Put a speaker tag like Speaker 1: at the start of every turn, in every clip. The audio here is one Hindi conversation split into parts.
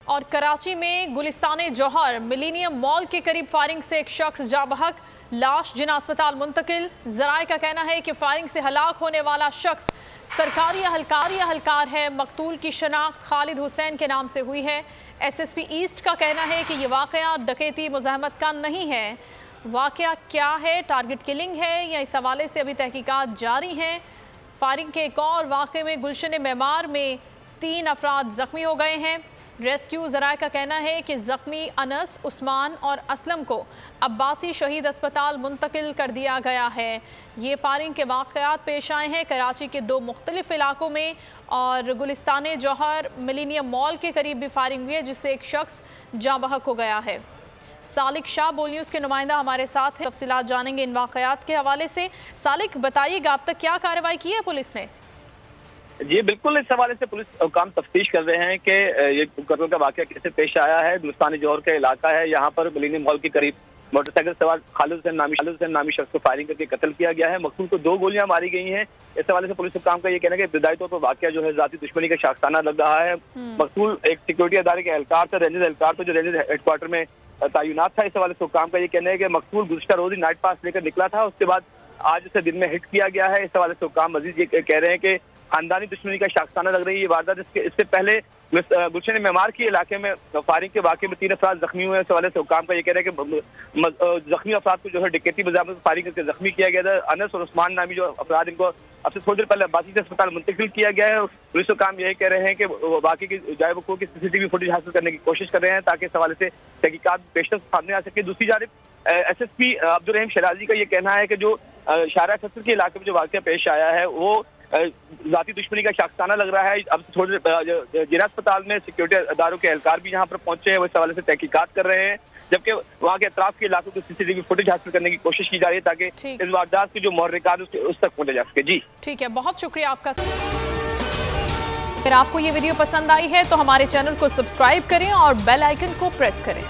Speaker 1: और कराची में गुलिस्तान जौहर मिलीनियम मॉल के करीब फायरिंग से एक शख्स जाँ बहक, लाश जिना अस्पताल मुंतकिल। जराए का कहना है कि फायरिंग से हलाक होने वाला शख्स सरकारी अहलकार है। मकतूल की शनाख्त खालिद हुसैन के नाम से हुई है। SSP ईस्ट का कहना है कि ये वाक़या डकैती मुज़ाहमत का नहीं है। वाक़या क्या है, टारगेट किलिंग है या इस हवाले से अभी तहकीकात जारी हैं। फायरिंग के एक और वाक़े में गुलशन मेमार में 3 अफराद ज़ख्मी हो गए हैं। रेस्क्यू ज़राए का कहना है कि ज़ख्मी अनस, उस्मान और असलम को अब्बासी शहीद अस्पताल मुंतकिल कर दिया गया है। ये फायरिंग के वाक़यात पेश आए हैं कराची के 2 मुख्तलिफ इलाकों में और गुलिस्तान जौहर मिलीनियम मॉल के करीब भी फायरिंग हुई है जिससे एक शख्स जाँ बहक हो गया है। सालिक शाह बोल न्यूज़ के नुमाइंदा हमारे साथ हैं, तफसीलात जानेंगे इन वाक़यात के हवाले से। सालिक, बताइएगा अब तक क्या कार्रवाई की है पुलिस ने?
Speaker 2: जी बिल्कुल, इस हवाले से पुलिस काम तफ्तीश कर रहे हैं कि ये कत्ल का वाक़या कैसे पेश आया है। गुलिस्तान जौहर का इलाका है, यहाँ पर मिलीनियम मॉल के करीब मोटरसाइकिल सवार खालिद हुसैन नामी शख्स को फायरिंग करके कत्ल किया गया है। मकसूद को 2 गोलियां मारी गई हैं। इस हवाले से पुलिस काम का ये कहना है कि इब्तदाई तौर पर वाक़या जो है जाती दुश्मनी का शाखसाना लग रहा है। मकसूद एक सिक्योरिटी अदारे के एहलकार था, रेंजर्स एहलकार था, जो रेंजर्स हेडक्वार्टर में तैनात था। इस हवाले से काम का ये कहना है कि मकसूद गुज़श्ता रोज ही नाइट पास लेकर निकला था, उसके बाद आज उसे दिन में हिट किया गया है। इस हवाले से काम मजीद ये कह रहे हैं कि खानदानी दुश्मनी का शाखसाना लग रही है ये वारदात। इससे पहले गुलशन मेमार के इलाके में फायरिंग के वाक़े में 3 अफराद जख्मी हुए हैं। इस हवाले से हुक्काम का ये कह रहे हैं कि जख्मी अफराद को जो है डकैती मुज़ाहमत फायरिंग करके जख्मी किया गया था। अनस और उस्मान नामी जो अफराद, इनको अब से थोड़ी देर पहले अब्बासी से अस्पताल मुंतकिल किया गया है। पुलिस को काम यही कह रहे हैं कि वाक़े की जायबको की CCTV फुटेज हासिल करने की कोशिश कर रहे हैं ताकि इस हवाले से तहकीकात पेशतर सामने आ सके। दूसरी जानिब SSP अब्दुल रहीम शराजी का ये कहना है कि जो शारा ससर के इलाके में जो वाक़या पेश आया है वो जाती दुश्मनी का शाखसाना लग रहा है। अब थोड़ी जिला अस्पताल में सिक्योरिटी अदारों के एहलकार भी यहाँ पर पहुंचे हैं, वो इस हवाले से तहकीकात कर रहे हैं, जबकि वहाँ के अतराफ के इलाकों की CCTV फुटेज हासिल करने की कोशिश की जा रही है ताकि इस वारदात की जो मुहर्रिकात उस तक पहुंचा जा सके। जी
Speaker 1: ठीक है, बहुत शुक्रिया आपका। अगर आपको ये वीडियो पसंद आई है तो हमारे चैनल को सब्सक्राइब करें और बेल आइकन को प्रेस करें।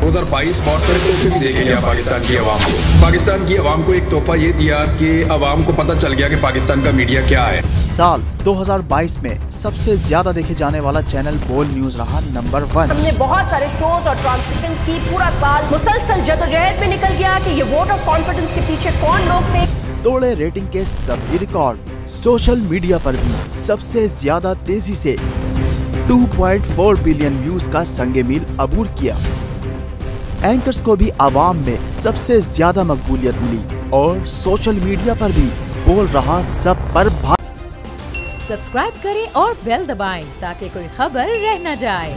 Speaker 3: 2022 बहुत सारे तोहफे भी देखे गया पाकिस्तान की आवाम को। पाकिस्तान की आवाम को एक तोहफा ये दिया कि आवाम को पता चल गया कि पाकिस्तान का मीडिया क्या है।
Speaker 4: साल 2022 में सबसे ज्यादा देखे जाने वाला चैनल बोल न्यूज रहा नंबर 1।
Speaker 5: हमने बहुत सारे शोज और ट्रांसमिशंस की, पूरा साल मुसलसल जदोजहद में निकल गया कि ये वोट ऑफ कॉन्फिडेंस के पीछे कौन लोग थे।
Speaker 4: तोड़े रेटिंग के सभी रिकॉर्ड। सोशल मीडिया पर भी सबसे ज्यादा तेजी से 2.4 बिलियन व्यूज का संगे मील अबूर किया। एंकर्स को भी आवाम में सबसे ज्यादा मकबूलियत मिली और सोशल मीडिया पर भी बोल रहा सब पर भारी।
Speaker 6: सब्सक्राइब करें और बेल दबाएं ताकि कोई खबर रह न जाए।